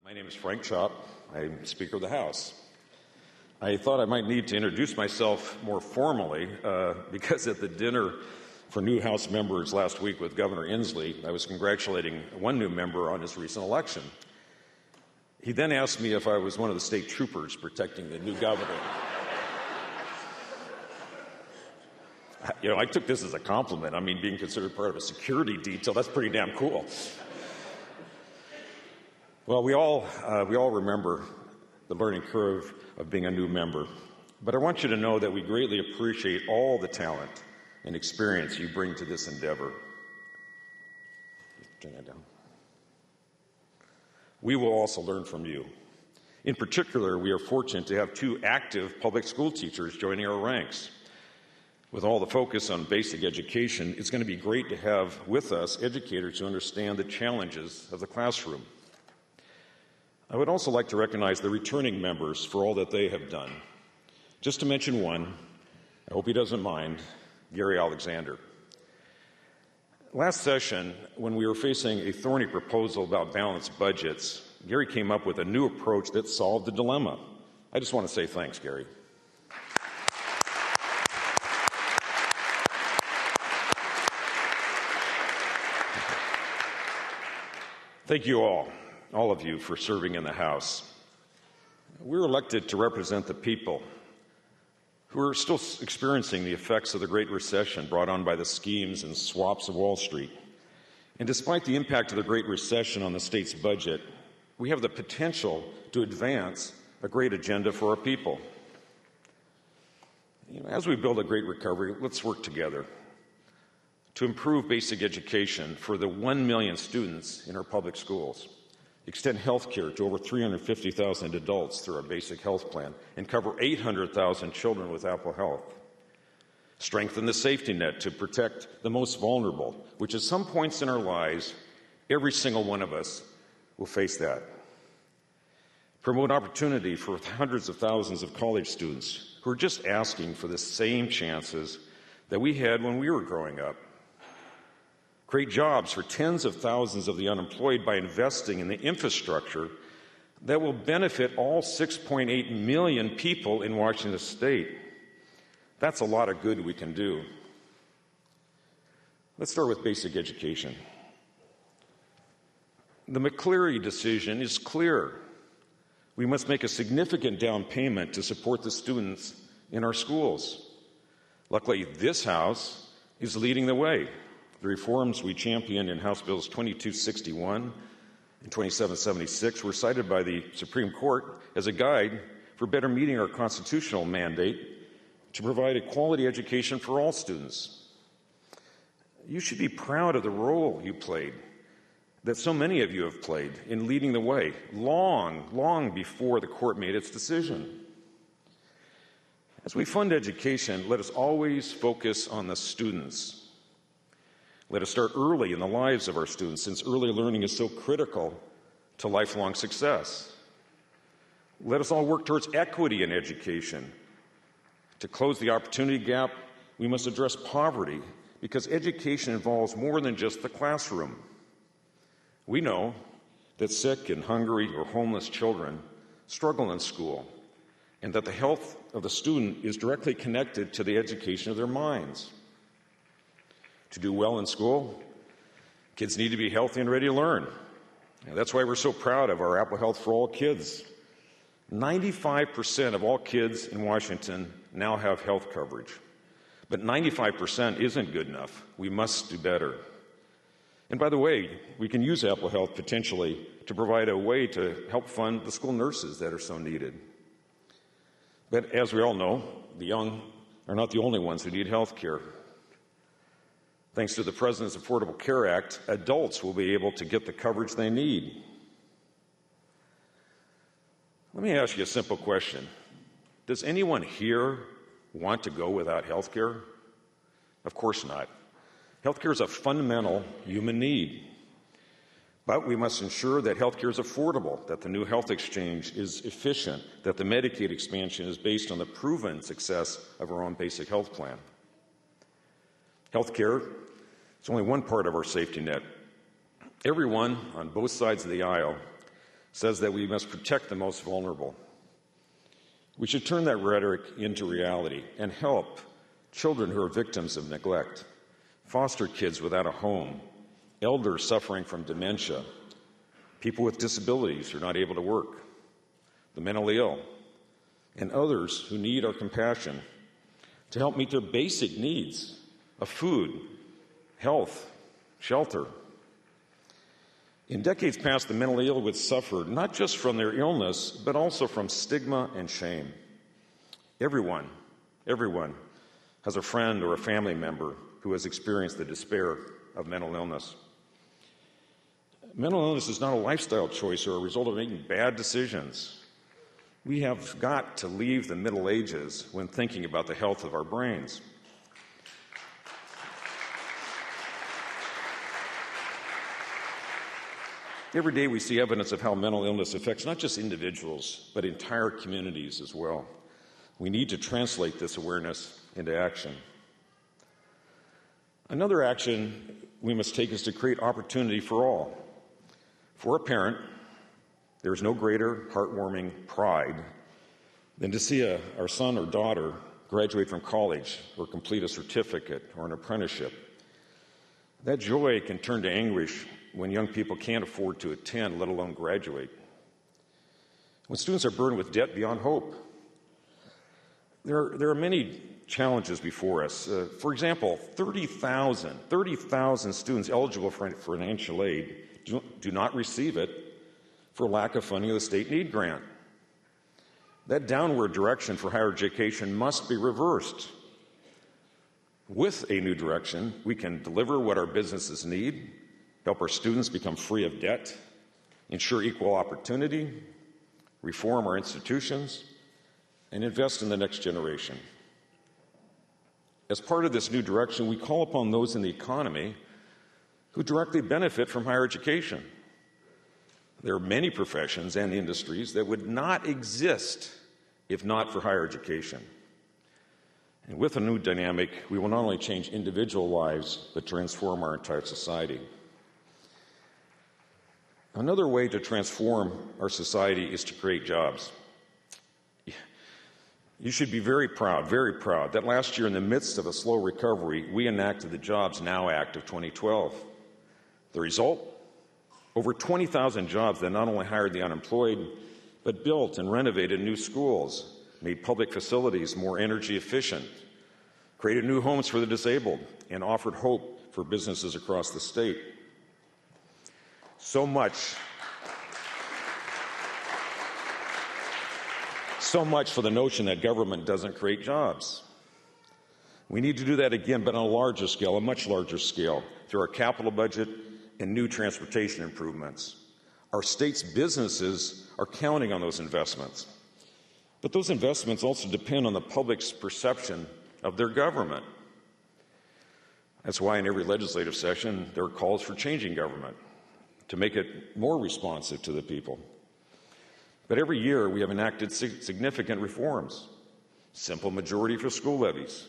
My name is Frank Chopp. I'm Speaker of the House. I thought I might need to introduce myself more formally because at the dinner for new House members last week with Governor Inslee, I was congratulating one new member on his recent election. He then asked me if I was one of the state troopers protecting the new governor. I took this as a compliment. I mean, being considered part of a security detail, that's pretty damn cool. Well, we all remember the learning curve of being a new member, but I want you to know that we greatly appreciate all the talent and experience you bring to this endeavor. Turn that down. We will also learn from you. In particular, we are fortunate to have two active public school teachers joining our ranks. With all the focus on basic education, it's going to be great to have with us educators who understand the challenges of the classroom. I would also like to recognize the returning members for all that they have done. Just to mention one, I hope he doesn't mind, Gary Alexander. Last session, when we were facing a thorny proposal about balanced budgets, Gary came up with a new approach that solved the dilemma. I just want to say thanks, Gary. Thank you all of you, for serving in the House. We're elected to represent the people who are still experiencing the effects of the Great Recession brought on by the schemes and swaps of Wall Street. And despite the impact of the Great Recession on the state's budget, we have the potential to advance a great agenda for our people. As we build a great recovery, let's work together to improve basic education for the 1 million students in our public schools, extend health care to over 350,000 adults through our basic health plan, and cover 800,000 children with Apple Health. Strengthen the safety net to protect the most vulnerable, which at some points in our lives, every single one of us will face that. Promote opportunity for hundreds of thousands of college students who are just asking for the same chances that we had when we were growing up. Create jobs for tens of thousands of the unemployed by investing in the infrastructure that will benefit all 6.8 million people in Washington State. That's a lot of good we can do. Let's start with basic education. The McCleary decision is clear. We must make a significant down payment to support the students in our schools. Luckily, this House is leading the way. The reforms we championed in House Bills 2261 and 2776 were cited by the Supreme Court as a guide for better meeting our constitutional mandate to provide a quality education for all students. You should be proud of the role you played, that so many of you have played in leading the way, long before the court made its decision. As we fund education, let us always focus on the students. Let us start early in the lives of our students, since early learning is so critical to lifelong success. Let us all work towards equity in education. To close the opportunity gap, we must address poverty, because education involves more than just the classroom. We know that sick and hungry or homeless children struggle in school, and that the health of the student is directly connected to the education of their minds. To do well in school, kids need to be healthy and ready to learn. And that's why we're so proud of our Apple Health for All kids. 95% of all kids in Washington now have health coverage. But 95% isn't good enough. We must do better. And by the way, we can use Apple Health potentially to provide a way to help fund the school nurses that are so needed. But as we all know, the young are not the only ones who need health care. Thanks to the President's Affordable Care Act, adults will be able to get the coverage they need. Let me ask you a simple question. Does anyone here want to go without health care? Of course not. Health care is a fundamental human need. But we must ensure that health care is affordable, that the new health exchange is efficient, that the Medicaid expansion is based on the proven success of our own basic health plan. Health care is only one part of our safety net. Everyone on both sides of the aisle says that we must protect the most vulnerable. We should turn that rhetoric into reality and help children who are victims of neglect, foster kids without a home, elders suffering from dementia, people with disabilities who are not able to work, the mentally ill, and others who need our compassion to help meet their basic needs of food, health, shelter. In decades past, the mentally ill would suffer not just from their illness, but also from stigma and shame. Everyone has a friend or a family member who has experienced the despair of mental illness. Mental illness is not a lifestyle choice or a result of making bad decisions. We have got to leave the Middle Ages when thinking about the health of our brains. Every day we see evidence of how mental illness affects not just individuals, but entire communities as well. We need to translate this awareness into action. Another action we must take is to create opportunity for all. For a parent, there is no greater heartwarming pride than to see our son or daughter graduate from college or complete a certificate or an apprenticeship. That joy can turn to anguish when young people can't afford to attend, let alone graduate. When students are burdened with debt beyond hope, there are many challenges before us. For example, 30,000 students eligible for financial aid do not receive it for lack of funding of the state need grant. That downward direction for higher education must be reversed. With a new direction, we can deliver what our businesses need, help our students become free of debt, ensure equal opportunity, reform our institutions, and invest in the next generation. As part of this new direction, we call upon those in the economy who directly benefit from higher education. There are many professions and industries that would not exist if not for higher education. And with a new dynamic, we will not only change individual lives, but transform our entire society. Another way to transform our society is to create jobs. You should be very proud that last year, in the midst of a slow recovery, we enacted the Jobs Now Act of 2012. The result? Over 20,000 jobs that not only hired the unemployed, but built and renovated new schools, made public facilities more energy efficient, created new homes for the disabled, and offered hope for businesses across the state. So much for the notion that government doesn't create jobs. We need to do that again, but on a larger scale, a much larger scale, through our capital budget and new transportation improvements. Our state's businesses are counting on those investments. But those investments also depend on the public's perception of their government. That's why in every legislative session, there are calls for changing government to make it more responsive to the people. But every year, we have enacted significant reforms: simple majority for school levies,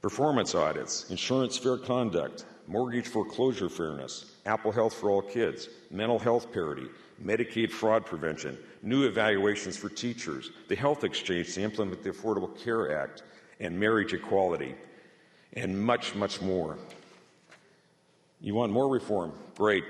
performance audits, insurance fair conduct, mortgage foreclosure fairness, Apple Health for all kids, mental health parity, Medicaid fraud prevention, new evaluations for teachers, the health exchange to implement the Affordable Care Act, and marriage equality, and much, much more. You want more reform? Great.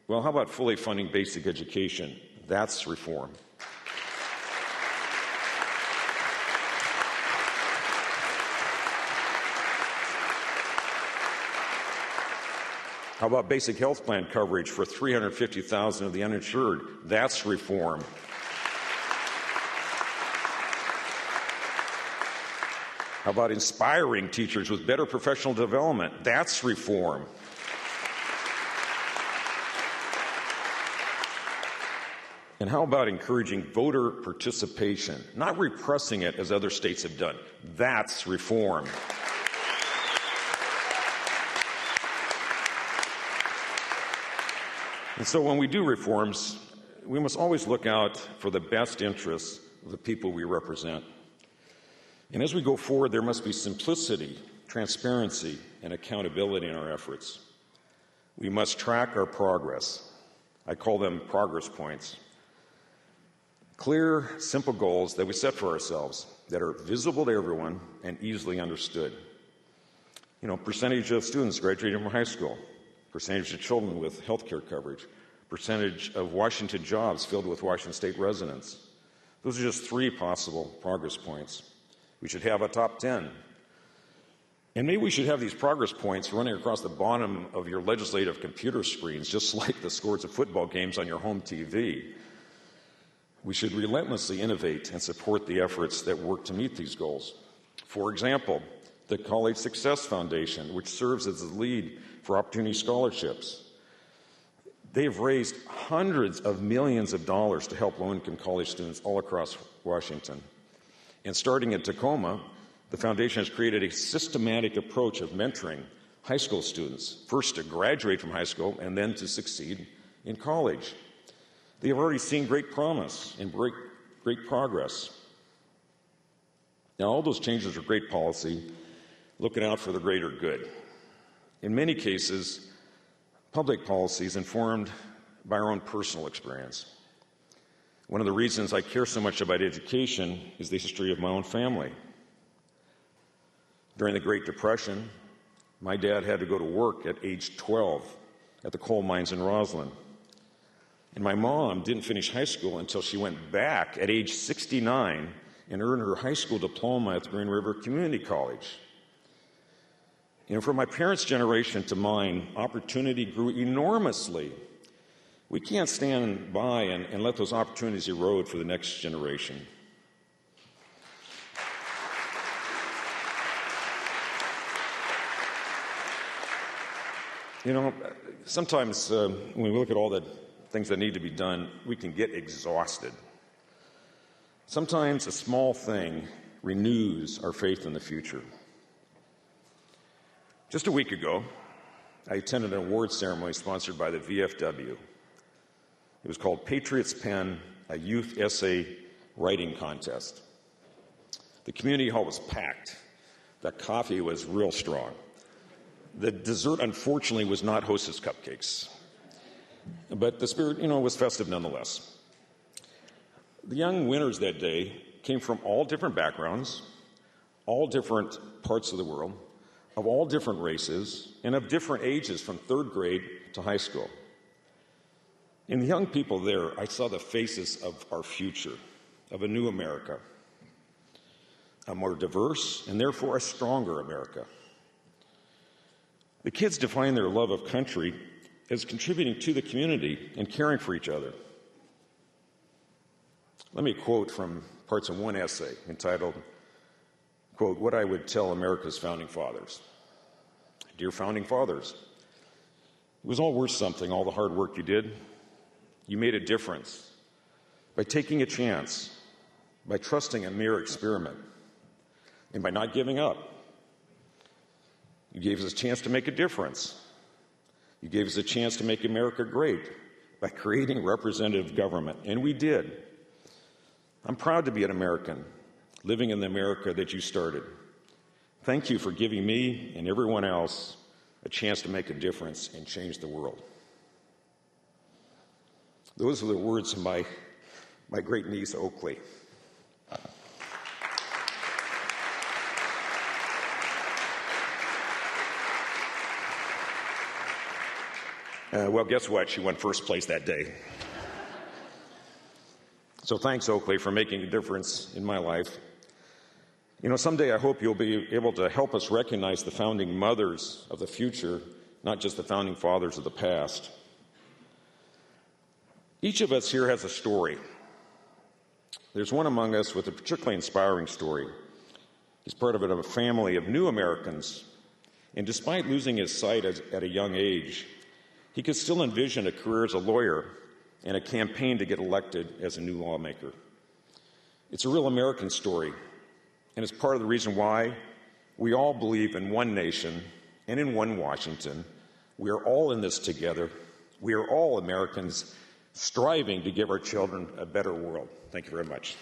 Well, how about fully funding basic education? That's reform. How about basic health plan coverage for 350,000 of the uninsured? That's reform. How about inspiring teachers with better professional development? That's reform. And how about encouraging voter participation, not repressing it as other states have done? That's reform. And so when we do reforms, we must always look out for the best interests of the people we represent. And as we go forward, there must be simplicity, transparency, and accountability in our efforts. We must track our progress. I call them progress points. Clear, simple goals that we set for ourselves that are visible to everyone and easily understood. Percentage of students graduating from high school, percentage of children with health care coverage, percentage of Washington jobs filled with Washington State residents. Those are just 3 possible progress points. We should have a top 10. And maybe we should have these progress points running across the bottom of your legislative computer screens, just like the scores of football games on your home TV. We should relentlessly innovate and support the efforts that work to meet these goals. For example, the College Success Foundation, which serves as the lead for Opportunity Scholarships. They've raised hundreds of millions of dollars to help low-income college students all across Washington. And starting in Tacoma, the foundation has created a systematic approach of mentoring high school students, first to graduate from high school and then to succeed in college. They have already seen great promise and great progress. Now, all those changes are great policy, looking out for the greater good. In many cases, public policy is informed by our own personal experience. One of the reasons I care so much about education is the history of my own family. During the Great Depression, my dad had to go to work at age 12 at the coal mines in Roslyn. And my mom didn't finish high school until she went back at age 69 and earned her high school diploma at the Green River Community College. From my parents' generation to mine, opportunity grew enormously. We can't stand by and let those opportunities erode for the next generation. Sometimes when we look at all the things that need to be done, we can get exhausted. Sometimes a small thing renews our faith in the future. Just a week ago, I attended an award ceremony sponsored by the VFW. It was called Patriot's Pen, a youth essay writing contest. The community hall was packed. The coffee was real strong. The dessert, unfortunately, was not Hostess cupcakes. But the spirit, was festive nonetheless. The young winners that day came from all different backgrounds, all different parts of the world, of all different races, and of different ages from 3rd grade to high school. In the young people there, I saw the faces of our future, of a new America, a more diverse and therefore a stronger America. The kids define their love of country as contributing to the community and caring for each other. Let me quote from parts of one essay entitled, quote, "What I Would Tell America's Founding Fathers." Dear Founding Fathers, it was all worth something, all the hard work you did. You made a difference by taking a chance, by trusting a mere experiment, and by not giving up. You gave us a chance to make a difference. You gave us a chance to make America great by creating representative government, and we did. I'm proud to be an American, living in the America that you started. Thank you for giving me and everyone else a chance to make a difference and change the world. Those are the words of my great niece, Oakley. Well, guess what? She won first place that day. So thanks, Oakley, for making a difference in my life. Someday I hope you'll be able to help us recognize the founding mothers of the future, not just the founding fathers of the past. Each of us here has a story. There's one among us with a particularly inspiring story. He's part of a family of new Americans, and despite losing his sight at a young age, he could still envision a career as a lawyer and a campaign to get elected as a new lawmaker. It's a real American story, and it's part of the reason why we all believe in one nation and in one Washington. We are all in this together. We are all Americans striving to give our children a better world. Thank you very much.